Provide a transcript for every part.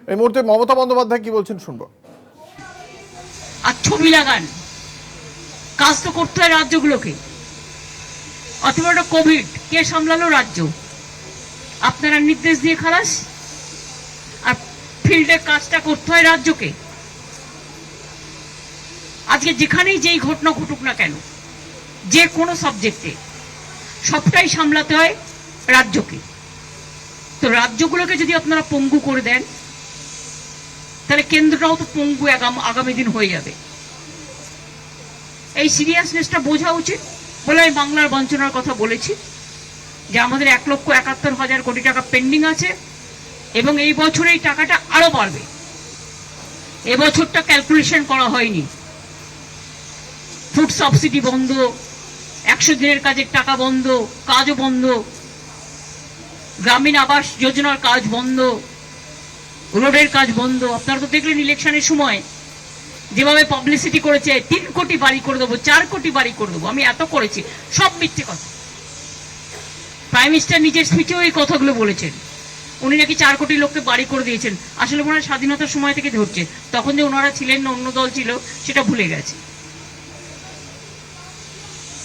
এই মুহূর্তে মমতা বন্দ্যোপাধ্যায় কি বলছেন শুনবো। আর ছবি লাগান, কাজ তো করতে হয় রাজ্যগুলোকে। অথবা একটা কোভিড কে সামলালো? রাজ্য। আপনারা নির্দেশ দিয়ে খালাস, আর ফিল্ডে কাজটা করতে হয় রাজ্যকে। আজকে যেখানেই যেই ঘটনা ঘটুক না কেন, যে কোনো সাবজেক্টে সবটাই সামলাতে হয় রাজ্যকে। তো রাজ্যগুলোকে যদি আপনারা পঙ্গু করে দেন, তাহলে কেন্দ্রটাও তো পঙ্গু আগামী দিন হয়ে যাবে। এই সিরিয়াসনেসটা বোঝা উচিত বলে আমি বাংলার বঞ্চনার কথা বলেছি, যে আমাদের 1,71,000 কোটি টাকা পেন্ডিং আছে এবং এই বছর এই টাকাটা আরো বাড়বে। এবছরটা ক্যালকুলেশন করা হয়নি। ফুড সাবসিডি বন্ধ, 100 দিনের কাজের টাকা বন্ধ, কাজও বন্ধ, গ্রামীণ আবাস যোজনার কাজ বন্ধ, রোডের কাজ বন্ধ। আপনারা তো দেখলেন ইলেকশনের সময় যেভাবে পাবলিসিটি করেছে, 3 কোটি বাড়ি করে দেবো, 4 কোটি বাড়ি করে দেবো, আমি এত করেছি, সব মিথ্যে কথা। প্রাইম মিনিস্টার নিজের স্পিচেও এই কথাগুলো বলেছেন। উনি নাকি 4 কোটি লোককে বাড়ি করে দিয়েছেন। আসলে ওনারা স্বাধীনতার সময় থেকে ধরছে, তখন যে ওনারা ছিলেন না, অন্য দল ছিল, সেটা ভুলে গেছে।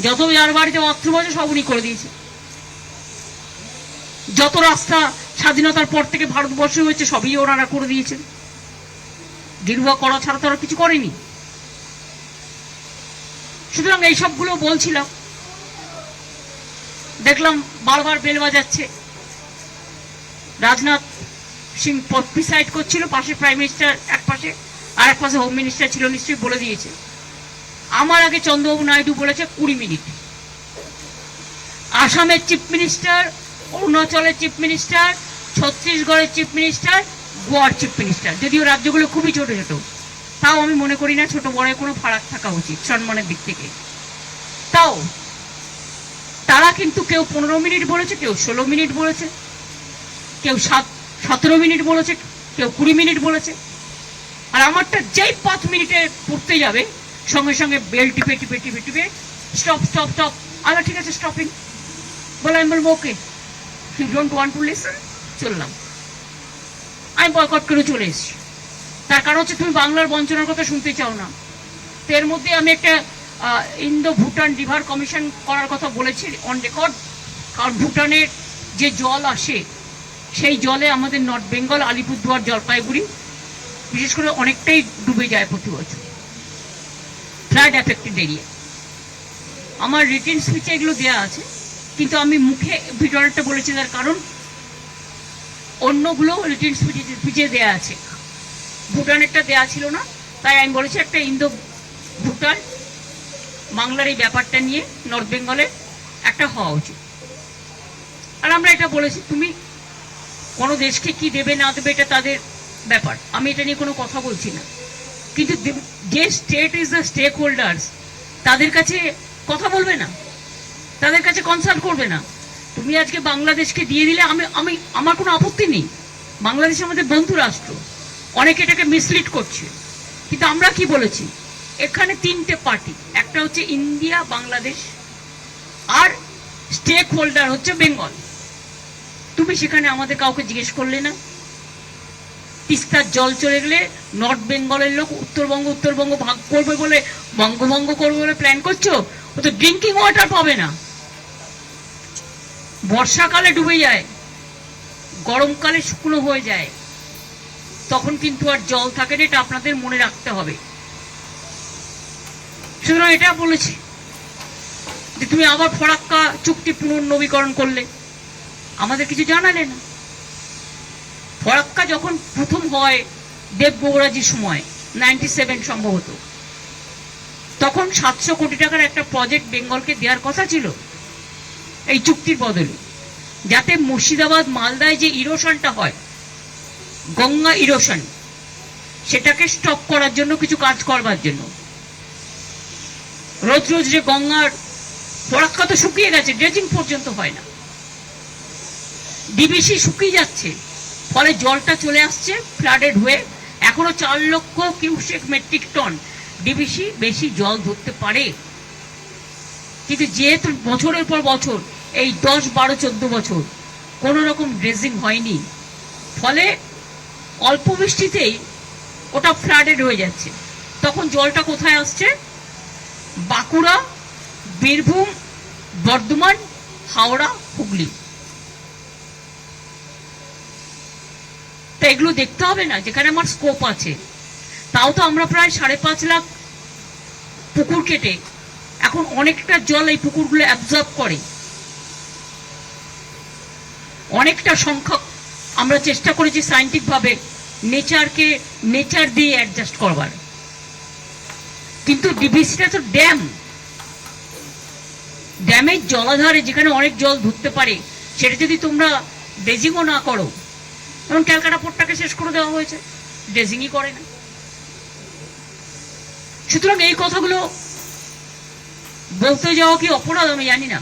যত যার বাড়িতে বাথরুম আছে সব উনি করে দিয়েছে। যত রাস্তা স্বাধীনতার পর থেকে ভারতবর্ষে হয়েছে সবই ওনারা করে দিয়েছেন। গেরুয়া করা ছাড়া তো আর কিছু করেনি। সুতরাং এই সবগুলো বলছিলাম, দেখলাম বারবার বেল বাজাচ্ছে। রাজনাথ সিং প্রিসাইড করছিল, পাশে প্রাইম মিনিস্টার এক পাশে, আর এক পাশে হোম মিনিস্টার ছিল, নিশ্চয়ই বলে দিয়েছে। আমার আগে চন্দ্রবাবু নাইডু বলেছে 20 মিনিট। আসামের চিফ মিনিস্টার, অরুণাচলের চিফ মিনিস্টার, ছত্তিশগড়ের চিফ মিনিস্টার, গোয়ার চিফ মিনিস্টার, যদিও রাজ্যগুলো খুবই ছোট ছোট, তাও আমি মনে করি না ছোট বড় কোনো ফারাক থাকা উচিত সম্মানের দিক থেকে। তাও তারা কিন্তু কেউ 15 মিনিট বলেছে, কেউ 16 মিনিট বলেছে, কেউ 17 মিনিট বলেছে, কেউ 20 মিনিট বলেছে। আর আমারটা যেই 5 মিনিটে পড়তে যাবে, সঙ্গে সঙ্গে বেল টিপে টিপে টিপে টিপে স্টপ স্টপ স্টপ। আচ্ছা ঠিক আছে, স্টপিং বলে আমি বলবো okay, you don't want to listen, চললাম। আমি বয়কট করে চলে এসেছি। তার কারণ হচ্ছে তুমি বাংলার বঞ্চনার কথা শুনতে চাও না। তো এর মধ্যে আমি একটা ইন্দো ভুটান রিভার কমিশন করার কথা বলেছি অন রেকর্ড। কারণ ভুটানের যে জল আসে, সেই জলে আমাদের নর্থ বেঙ্গল, আলিপুরদুয়ার, জলপাইগুড়ি বিশেষ করে অনেকটাই ডুবে যায় প্রতি বছর, ফ্লাড এফেক্টেড এরিয়া। আমার রিটেন স্পিচে এগুলো দেওয়া আছে, কিন্তু আমি মুখে ভিডিওটা বলেছি তার কারণ অন্যগুলো রিটেন স্পিচে দেওয়া আছে, ভুটানেরটা দেওয়া ছিল না। তাই আমি বলেছি একটা ইন্দো ভুটান বাংলার এই ব্যাপারটা নিয়ে নর্থ বেঙ্গলে একটা হওয়া উচিত। আর আমরা এটা বলেছি, তুমি কোনো দেশকে কি দেবে না দেবে এটা তাদের ব্যাপার, আমি এটা নিয়ে কোনো কথা বলছি না। কিন্তু যে state is the stakeholders, তাদের কাছে কথা বলবে না, তাদের কাছে কনসাল্ট করবে না। তুমি আজকে বাংলাদেশকে দিয়ে দিলে আমি আমার কোনো আপত্তি নেই। বাংলাদেশ আমাদের বন্ধু রাষ্ট্র, অনেকে এটাকে মিসলিড করছে। কিন্তু আমরা কি বলেছি, এখানে 3টে পার্টি, একটা হচ্ছে ইন্ডিয়া, বাংলাদেশ, আর স্টেক হোল্ডার হচ্ছে বেঙ্গল। তুমি সেখানে আমাদের কাউকে জিজ্ঞেস করলে না। তিস্তার জল চলে গেলে নর্থ বেঙ্গলের লোক উত্তরবঙ্গ ভাগ করবে বলে, বঙ্গভঙ্গ করবে বলে প্ল্যান করছো, ও তো ড্রিঙ্কিং ওয়াটার পাবে না। বর্ষাকালে ডুবে যায়, গরমকালে শুকনো হয়ে যায়, তখন কিন্তু আর জল থাকে না। এটা আপনাদের মনে রাখতে হবে। সুতরাং এটা বলেছি যে তুমি আবার ফরাক্কা চুক্তি পুনর্নবীকরণ করলে, আমাদের কিছু জানালে না। ফরাক্কা যখন প্রথম হয় দেব বৌরাজির সময় 97 সম্ভবত, তখন 700 কোটি টাকার একটা প্রজেক্ট বেঙ্গলকে দেওয়ার কথা ছিল এই চুক্তির বদলে, যাতে মুর্শিদাবাদ মালদায় যে ইরোশনটা হয়, গঙ্গা ইরোশন, সেটাকে স্টপ করার জন্য, কিছু কাজ করবার জন্য। রোজ রোজ যে গঙ্গার ফরাক্কা তো শুকিয়ে গেছে, ড্রেজিং পর্যন্ত হয় না, ডিবিসি শুকিয়ে যাচ্ছে, ফলে জলটা চলে আসছে ফ্লাডেড হয়ে। এখনো 4 লক্ষ কিউসেক মেট্রিক টন ডিবিসি বেশি জল ধরতে পারে। কিন্তু যেহেতু বছরের পর বছর, এই 10, 12, 14 বছর কোন রকম ড্রেজিং হয়নি, ফলে অল্প বৃষ্টিতেই ওটা ফ্লাডেড হয়ে যাচ্ছে। তখন জলটা কোথায় আসছে? বাঁকুড়া, বীরভূম, বর্ধমান, হাওড়া, হুগলি। তা এগুলো দেখতে হবে না? যেখানে আমার স্কোপ আছে। তাও তো আমরা প্রায় 5.5 লাখ পুকুর কেটে এখন অনেকটা জল এই পুকুরগুলো অ্যাবজর্ব করে। অনেকটা সংখ্যক আমরা চেষ্টা করেছি সায়েন্টিফিক ভাবে নেচারকে নেচার দিয়ে অ্যাডজাস্ট করবার, কিন্তু ডিভিসিটা তো ড্যাম, ড্যামের জলাধারে যেখানে অনেক জল ধরতে পারে সেটা যদি তোমরা ড্রেজিংও না করো, যেমন ক্যালকাটা পোর্টটাকে শেষ করে দেওয়া হয়েছে, ড্রেজিংই করে না। সুতরাং এই কথাগুলো বলতে যাওয়া কি অপরাধ আমি জানি না।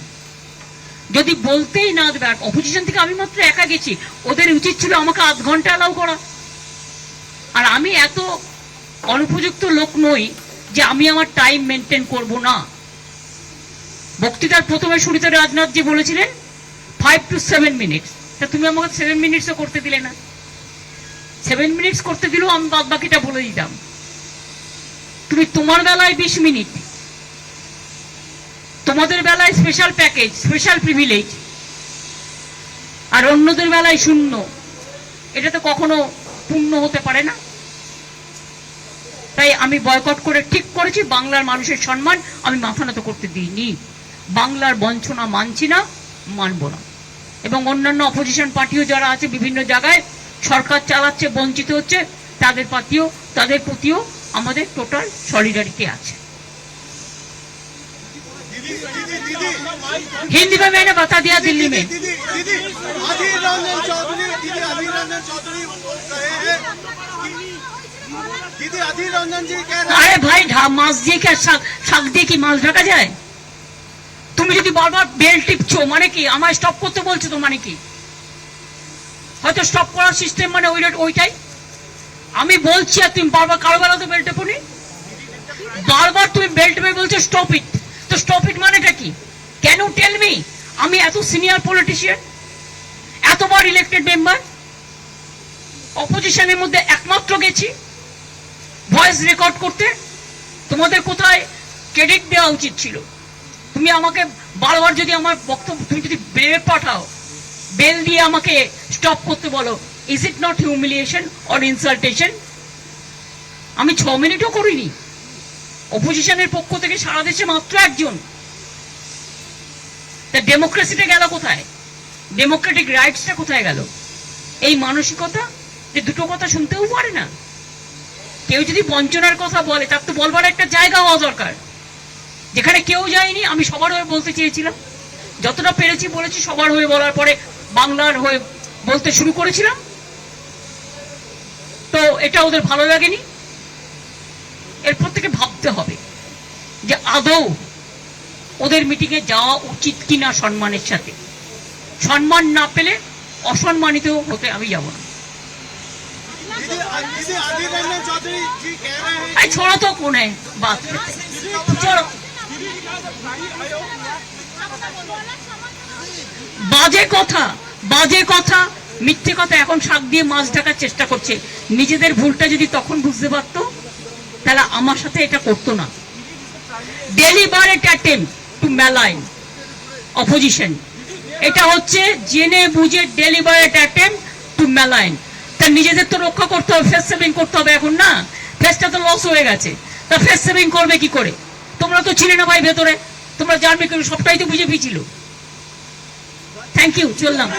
যদি বলতেই না দেবে, আর অপোজিশন থেকে আমি মাত্র একা গেছি, ওদের উচিত ছিল আমাকে আধ ঘন্টা অ্যালাউ করা। আর আমি এত অনুপযুক্ত লোক নই যে আমি আমার টাইম মেনটেন করব না। বক্তৃতার প্রথমে শুরুতে রাজনাথজি বলেছিলেন 5 to 7 মিনিটস, তা তুমি আমাকে 7 মিনিটসও করতে দিলে না। 7 মিনিটস করতে দিলেও আমি বাদ বাকিটা বলে দিতাম। তুমি তোমার বেলায় 20 মিনিট, তোমাদের বেলায় স্পেশাল প্যাকেজ, স্পেশাল প্রিভিলেজ, আর অন্যদের বেলায় শূন্য। এটা তো কখনো পূর্ণ হতে পারে না। তাই আমি বয়কট করে ঠিক করেছি, বাংলার মানুষের সম্মান আমি মাথা নত করতে দিইনি। বাংলার বঞ্চনা মানছি না, মানব না। এবং অন্যান্য অপোজিশন পার্টিও যারা আছে বিভিন্ন জায়গায় সরকার চালাচ্ছে, বঞ্চিত হচ্ছে, তাদের প্রতিও আমাদের টোটাল সলিডারিটি আছে। हिंदी में मैंने बता दिया दिल्ली में। अधीर रंजन चौधरी दीदी अधीर रंजन जी कह रहे हैं, अरे भाई माছ দিয়ে কি শাক দিয়ে কি মাছ ঢাকা যায়? তুমি যদি বারবার বেল টিপছো মানে কি? আমায় স্টপ করতে বলছো তো মানে কি? হয়তো স্টপ করার সিস্টেম মানে ওইটাই। আমি বলছি আর তুমি বারবার কারো বেলা তো বেল টেপোনি, বারবার তুমি বেল টেপে বলছো স্টপ ইট। তো স্টপ ইট মানেটা কি? Can you tell me? আমি এত সিনিয়র পলিটিশিয়ান, এতবার ইলেক্টেড মেম্বার, অপোজিশনের মধ্যে একমাত্র গেছি ভয়েস রেকর্ড করতে। তোমাদের কোথায় ক্রেডিট দেওয়া উচিত ছিল? তুমি আমাকে বারবার যদি আমার বক্তব্য তুমি যদি বেল পাঠাও, বেল দিয়ে আমাকে স্টপ করতে বলো, is it not humiliation or ইনসাল্টেশন? আমি 6 মিনিটও করিনি। অপোজিশনের পক্ষ থেকে সারা দেশে মাত্র একজন। তা ডেমোক্রেসিটা গেল কোথায়? ডেমোক্রেটিক রাইটসটা কোথায় গেল? এই মানসিকতা যে দুটো কথা শুনতেও পারে না। কেউ যদি বঞ্চনার কথা বলে তার তো বলবার একটা জায়গা হওয়া দরকার, যেখানে কেউ যায়নি। আমি সবার হয়ে বলতে চেয়েছিলাম, যতটা পেরেছি বলেছি। সবার হয়ে বলার পরে বাংলার হয়ে বলতে শুরু করেছিলাম, তো এটা ওদের ভালো লাগেনি। এরপর থেকে ভাবতে হবে যে আদৌ ওদের মিটিংয়ে যাওয়া উচিত কিনা সম্মানের সাথে। সম্মান না পেলে অসম্মানিত হতে আমি যাব না। दीदी अधीर रंजन चौधरी जी कह रहे हैं, छोड़ो तो कौन है बात करते, छोड़ो। বাজে কথা মিথ্যে কথা এখন শাক দিয়ে মাছ ঢাকার চেষ্টা করছে। নিজেদের ভুলটা যদি তখন বুঝতে পারতো তাহলে আমার সাথে এটা করতো না। Deliberate attempt two malign opposition, এটা হচ্ছে জেনে বুঝে ডেলিবারেট অ্যাটেম্প্ট টু ম্যালাইন। তা নিজেদের তো রক্ষা করতে হবে, ফেস সেভিং করতে হবে। এখন না, ফেসটা তো লস হয়ে গেছে, তা ফেস সেভিং করবে কি করে? তোমরা তো ছিলে না ভাই ভেতরে, তোমরা জানবে কেন? সবটাই তো বিজেপি ছিল। থ্যাংক ইউ, চললাম।